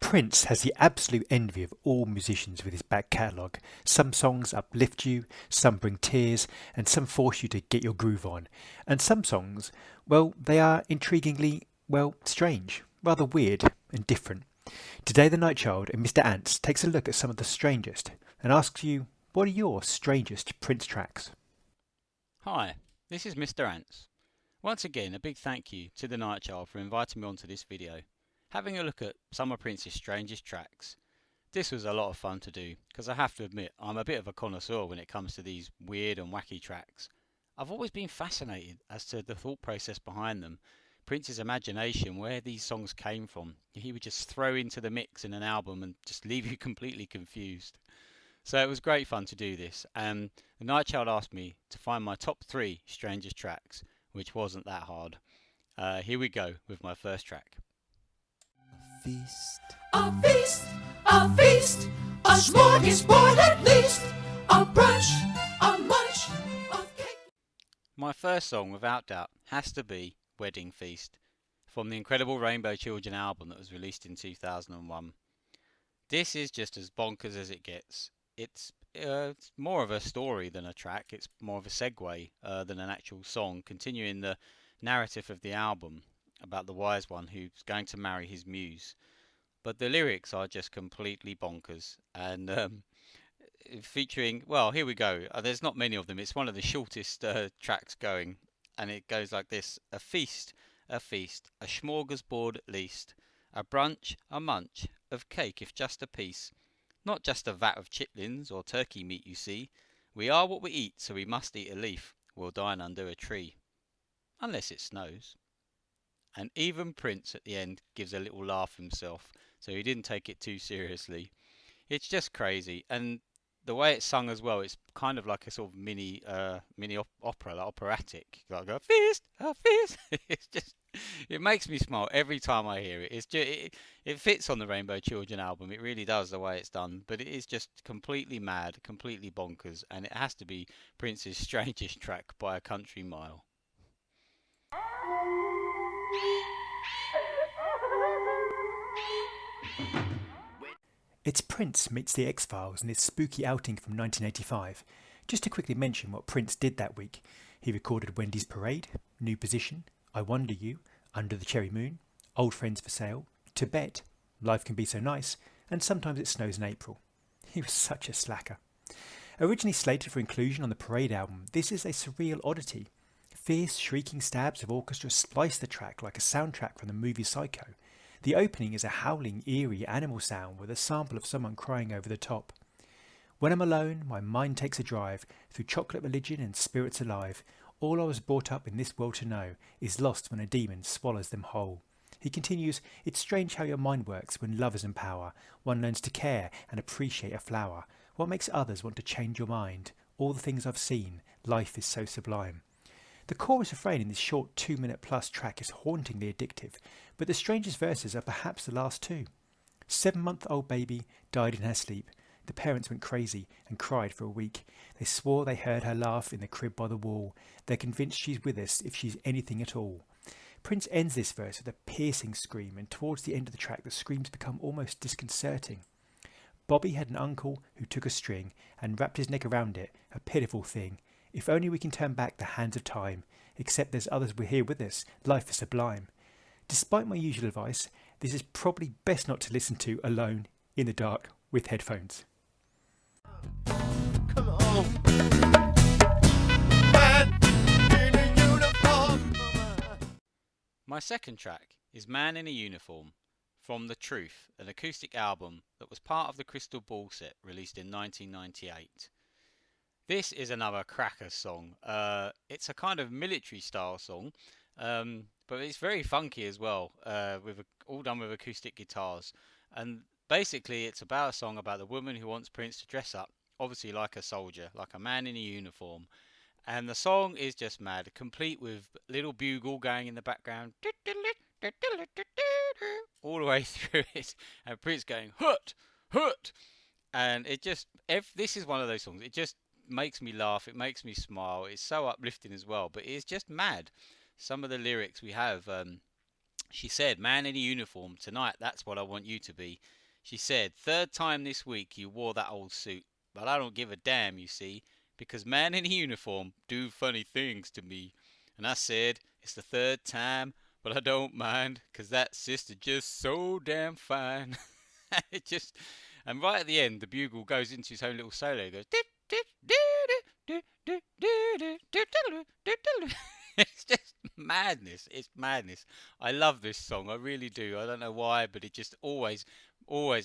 Prince has the absolute envy of all musicians with his back catalogue. Some songs uplift you, some bring tears, and some force you to get your groove on. And some songs, well, they are intriguingly, well, strange, rather weird and different. Today the Nightchild and Mr. Ants takes a look at some of the strangest and asks you, what are your strangest Prince tracks? Hi, this is Mr. Ants. Once again, a big thank you to the Nightchild for inviting me onto this video. Having a look at some of Prince's strangest tracks. This was a lot of fun to do, because I have to admit, I'm a bit of a connoisseur when it comes to these weird and wacky tracks. I've always been fascinated as to the thought process behind them, Prince's imagination, where these songs came from. He would just throw into the mix in an album and just leave you completely confused. So it was great fun to do this, and the Nightchild asked me to find my top 3 strangest tracks, which wasn't that hard. Here we go with my first track. Feast. A feast, a feast, a smorgasbord at least, a brunch, a munch of cake. My first song, without doubt, has to be Wedding Feast, from the incredible Rainbow Children album that was released in 2001. This is just as bonkers as it gets. It's more of a story than a track. It's more of a segue than an actual song, continuing the narrative of the album about the wise one who's going to marry his muse. But the lyrics are just completely bonkers, and featuring, well, here we go. There's not many of them. It's one of the shortest tracks going, and it goes like this: a feast, a feast, a smorgasbord at least, a brunch, a munch of cake if just a piece. Not just a vat of chitlins or turkey meat, you see. We are what we eat, so we must eat a leaf. We'll dine under a tree. Unless it snows. And even Prince at the end gives a little laugh himself, so he didn't take it too seriously. It's just crazy, and the way it's sung as well, it's kind of like a sort of mini opera, like operatic, like a feast, a feast. It's just, it makes me smile every time I hear it. It fits on the Rainbow Children album. It really does, the way it's done, but it is just completely mad, completely bonkers, and it has to be Prince's strangest track by a country mile. It's Prince meets the X-Files in his spooky outing from 1985. Just to quickly mention what Prince did that week. He recorded Wendy's Parade, New Position, I Wonder You, Under the Cherry Moon, Old Friends for Sale, Tibet, Life Can Be So Nice, and Sometimes It Snows in April. He was such a slacker. Originally slated for inclusion on the Parade album, this is a surreal oddity. Fierce, shrieking stabs of orchestra splice the track like a soundtrack from the movie Psycho. The opening is a howling, eerie animal sound with a sample of someone crying over the top. When I'm alone, my mind takes a drive through chocolate religion and spirits alive. All I was brought up in this world to know is lost when a demon swallows them whole. He continues, it's strange how your mind works when love is in power. One learns to care and appreciate a flower. What makes others want to change your mind? All the things I've seen, life is so sublime. The chorus refrain in this short 2-minute plus track is hauntingly addictive, but the strangest verses are perhaps the last two. 7-month-old baby died in her sleep. The parents went crazy and cried for a week. They swore they heard her laugh in the crib by the wall. They're convinced she's with us if she's anything at all. Prince ends this verse with a piercing scream, and towards the end of the track the screams become almost disconcerting. Bobby had an uncle who took a string and wrapped his neck around it, a pitiful thing. If only we can turn back the hands of time, except there's others we're here with us, life is sublime. Despite my usual advice, this is probably best not to listen to alone, in the dark, with headphones. Come on. Man in a uniform. My second track is Man in a Uniform, from The Truth, an acoustic album that was part of the Crystal Ball set released in 1998. This is another cracker song. It's a kind of military style song, but it's very funky as well, all done with acoustic guitars. And basically it's about a song about the woman who wants Prince to dress up, obviously like a soldier, like a man in a uniform. And the song is just mad, complete with little bugle going in the background, all the way through it, and Prince going, hut, hut. And it just, this is one of those songs, it just makes me laugh, it makes me smile, it's so uplifting as well, but it's just mad. Some of the lyrics we have, She said, "Man in a uniform, tonight that's what I want you to be." She said, "Third time this week you wore that old suit, but I don't give a damn, you see, because man in a uniform do funny things to me." And I said, "It's the third time, but I don't mind, 'cause that sister just so damn fine." It just, and right at the end, the bugle goes into his own little solo. It goes, it's just madness. It's madness. I love this song. I really do. I don't know why, but it just always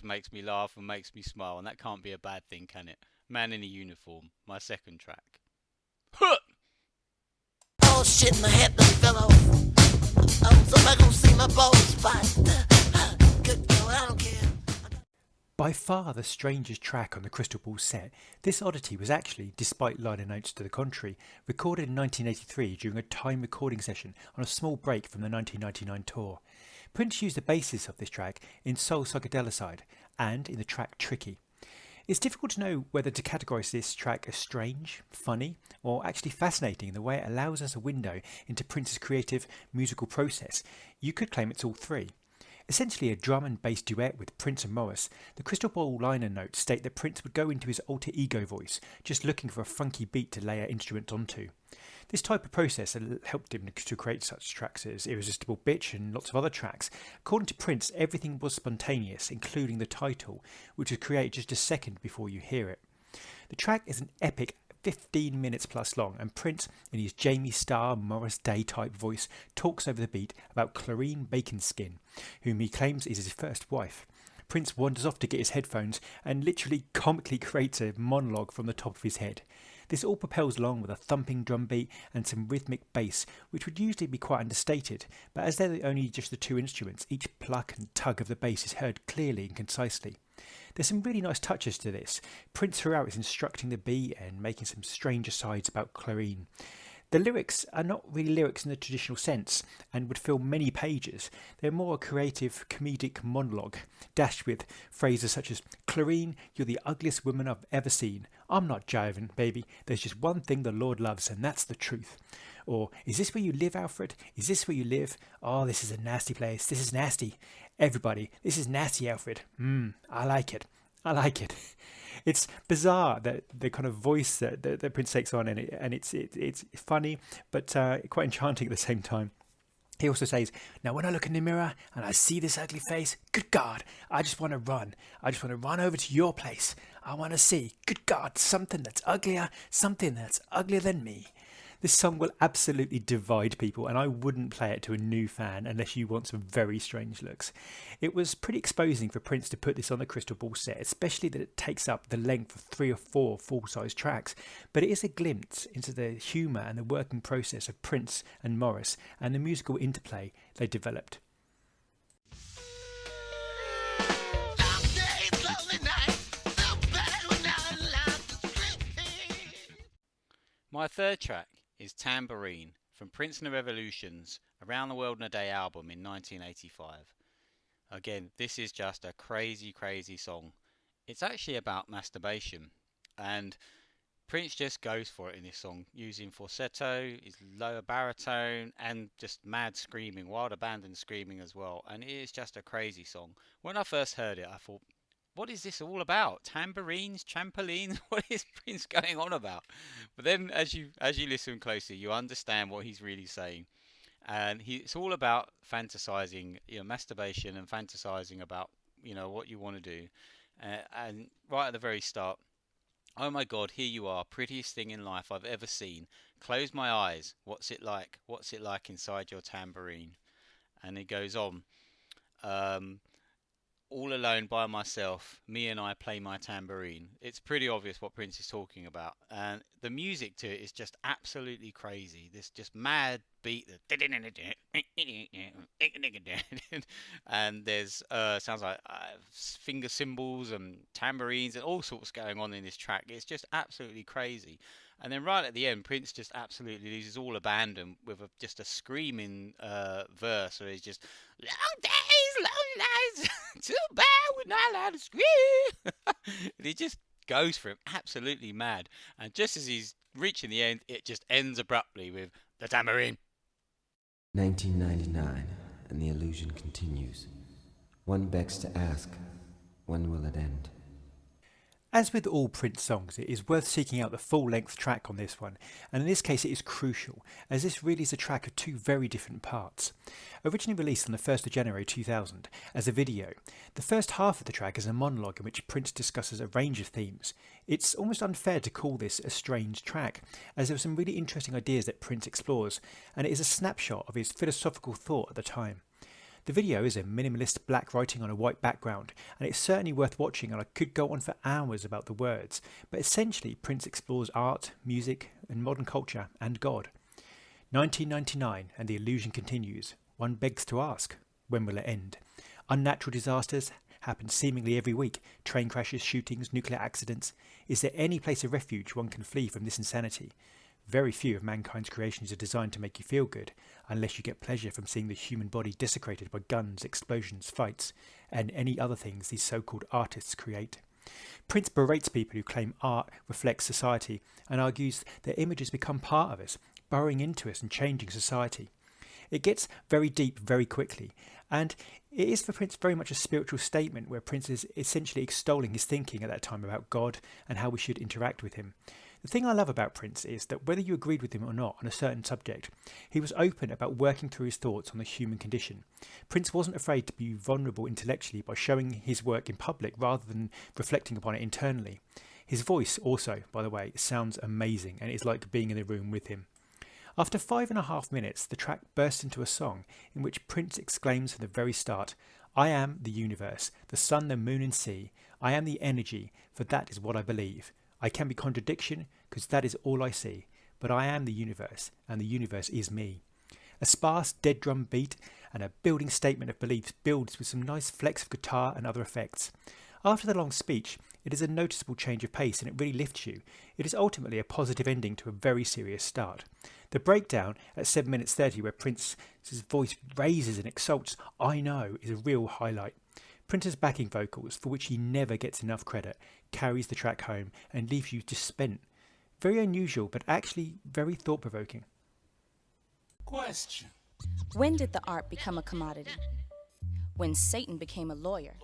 makes me laugh and makes me smile, and that can't be a bad thing, can it? Man in a Uniform, my second track. Huh! Oh shit, my head done fell off. Somebody gonna see my bald spot. Good God, I don't care. By far the strangest track on the Crystal Ball set, this oddity was actually, despite liner notes to the contrary, recorded in 1983 during a time recording session on a small break from the 1999 tour. Prince used the basis of this track in Soul Psychedelicide and in the track Tricky. It's difficult to know whether to categorise this track as strange, funny, or actually fascinating in the way it allows us a window into Prince's creative musical process. You could claim it's all three. Essentially a drum and bass duet with Prince and Morris, the Crystal Ball liner notes state that Prince would go into his alter ego voice, just looking for a funky beat to layer instruments onto. This type of process helped him to create such tracks as Irresistible Bitch and lots of other tracks. According to Prince, everything was spontaneous, including the title, which was created just a second before you hear it. The track is an epic 15 minutes plus long, and Prince, in his Jamie Starr, Morris Day type voice, talks over the beat about Clarine Baconskin, whom he claims is his first wife. Prince wanders off to get his headphones and literally comically creates a monologue from the top of his head. This all propels along with a thumping drum beat and some rhythmic bass, which would usually be quite understated, but as they're only just the two instruments, each pluck and tug of the bass is heard clearly and concisely. There's some really nice touches to this. Prince throughout is instructing the beat and making some strange asides about Clarine. The lyrics are not really lyrics in the traditional sense and would fill many pages. They're more a creative, comedic monologue, dashed with phrases such as, "Clarine, you're the ugliest woman I've ever seen. I'm not jiving, baby. There's just one thing the Lord loves, and that's the truth." Or, "Is this where you live, Alfred? Is this where you live? Oh, this is a nasty place. This is nasty. Everybody, this is nasty, Alfred. I like it. I like it." It's bizarre, that the kind of voice that Prince takes on, and it's funny, but quite enchanting at the same time. He also says, "Now when I look in the mirror and I see this ugly face, good God, I just want to run. I just want to run over to your place. I want to see, good God, something that's uglier than me." This song will absolutely divide people, and I wouldn't play it to a new fan unless you want some very strange looks. It was pretty exposing for Prince to put this on the Crystal Ball set, especially that it takes up the length of 3 or 4 full-size tracks, but it is a glimpse into the humour and the working process of Prince and Morris and the musical interplay they developed. My third track is Tambourine from Prince and the Revolution's Around the World in a Day album in 1985. Again, this is just a crazy, crazy song. It's actually about masturbation, and Prince just goes for it in this song, using falsetto, his lower baritone, and just mad screaming, wild abandon screaming as well. And it is just a crazy song. When I first heard it, I thought, what is this all about? Tambourines, trampolines? What is Prince going on about? But then, as you listen closely, you understand what he's really saying, and it's all about fantasizing, masturbation, and fantasizing about what you want to do. And right at the very start, "Oh my God, here you are, prettiest thing in life I've ever seen. Close my eyes. What's it like? What's it like inside your tambourine?" And it goes on. "All alone by myself, me and I play my tambourine." It's pretty obvious what Prince is talking about, and the music to it is just absolutely crazy. This just mad beat, and there's sounds like finger cymbals and tambourines and all sorts going on in this track. It's just absolutely crazy. And then right at the end, Prince just absolutely loses all abandon with just a screaming verse where he's just, "Long days, long nights, too bad we're not allowed to scream." And he just goes for him, absolutely mad. And just as he's reaching the end, it just ends abruptly with the tambourine. 1999, and the illusion continues. One begs to ask, when will it end? As with all Prince songs, it is worth seeking out the full-length track on this one, and in this case it is crucial, as this really is a track of two very different parts. Originally released on the 1st of January 2000 as a video, the first half of the track is a monologue in which Prince discusses a range of themes. It's almost unfair to call this a strange track, as there are some really interesting ideas that Prince explores, and it is a snapshot of his philosophical thought at the time. The video is a minimalist black writing on a white background, and it's certainly worth watching, and I could go on for hours about the words, but essentially Prince explores art, music and modern culture and God. 1999 and the illusion continues. One begs to ask, when will it end? Unnatural disasters happen seemingly every week. Train crashes, shootings, nuclear accidents. Is there any place of refuge one can flee from this insanity? Very few of mankind's creations are designed to make you feel good, unless you get pleasure from seeing the human body desecrated by guns, explosions, fights, and any other things these so-called artists create. Prince berates people who claim art reflects society and argues that images become part of us, burrowing into us and changing society. It gets very deep very quickly, and it is for Prince very much a spiritual statement where Prince is essentially extolling his thinking at that time about God and how we should interact with him. The thing I love about Prince is that whether you agreed with him or not on a certain subject, he was open about working through his thoughts on the human condition. Prince wasn't afraid to be vulnerable intellectually by showing his work in public rather than reflecting upon it internally. His voice also, by the way, sounds amazing, and it's like being in the room with him. After 5.5 minutes, the track bursts into a song in which Prince exclaims from the very start, "I am the universe, the sun, the moon and sea. I am the energy, for that is what I believe. I can be contradiction, because that is all I see. But I am the universe, and the universe is me." A sparse dead drum beat and a building statement of beliefs builds with some nice flecks of guitar and other effects. After the long speech, it is a noticeable change of pace and it really lifts you. It is ultimately a positive ending to a very serious start. The breakdown at 7 minutes 30 where Prince's voice raises and exalts "I know" is a real highlight. Prince's backing vocals, for which he never gets enough credit, carries the track home and leaves you just spent. Very unusual, but actually very thought-provoking. Question. When did the art become a commodity? When Satan became a lawyer.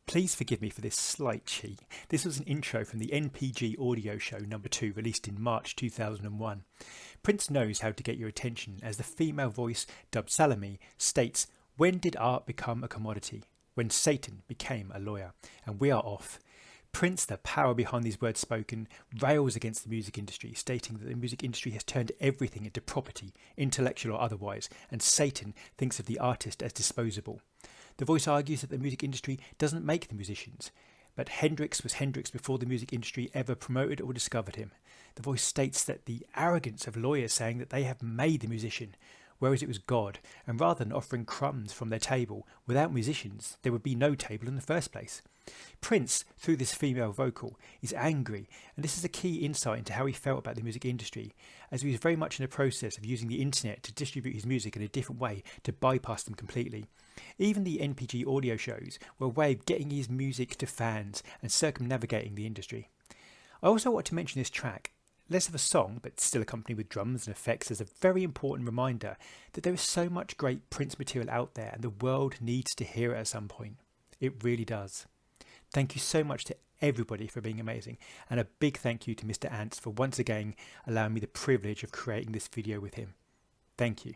Please forgive me for this slight cheat. This was an intro from the NPG audio show number 2 released in March 2001. Prince knows how to get your attention as the female voice dubbed Salome states, "When did art become a commodity? When Satan became a lawyer." And we are off. Prince, the power behind these words spoken, rails against the music industry, stating that the music industry has turned everything into property, intellectual or otherwise, and Satan thinks of the artist as disposable. The voice argues that the music industry doesn't make the musicians, but Hendrix was Hendrix before the music industry ever promoted or discovered him. The voice states that the arrogance of lawyers saying that they have made the musician, whereas it was God, and rather than offering crumbs from their table, without musicians there would be no table in the first place. Prince, through this female vocal, is angry, and this is a key insight into how he felt about the music industry, as he was very much in the process of using the internet to distribute his music in a different way to bypass them completely. Even the NPG audio shows were a way of getting his music to fans and circumnavigating the industry. I also want to mention this track, less of a song but still accompanied with drums and effects, as a very important reminder that there is so much great Prince material out there and the world needs to hear it at some point. It really does. Thank you so much to everybody for being amazing, and a big thank you to Mr. Ants for once again allowing me the privilege of creating this video with him. Thank you.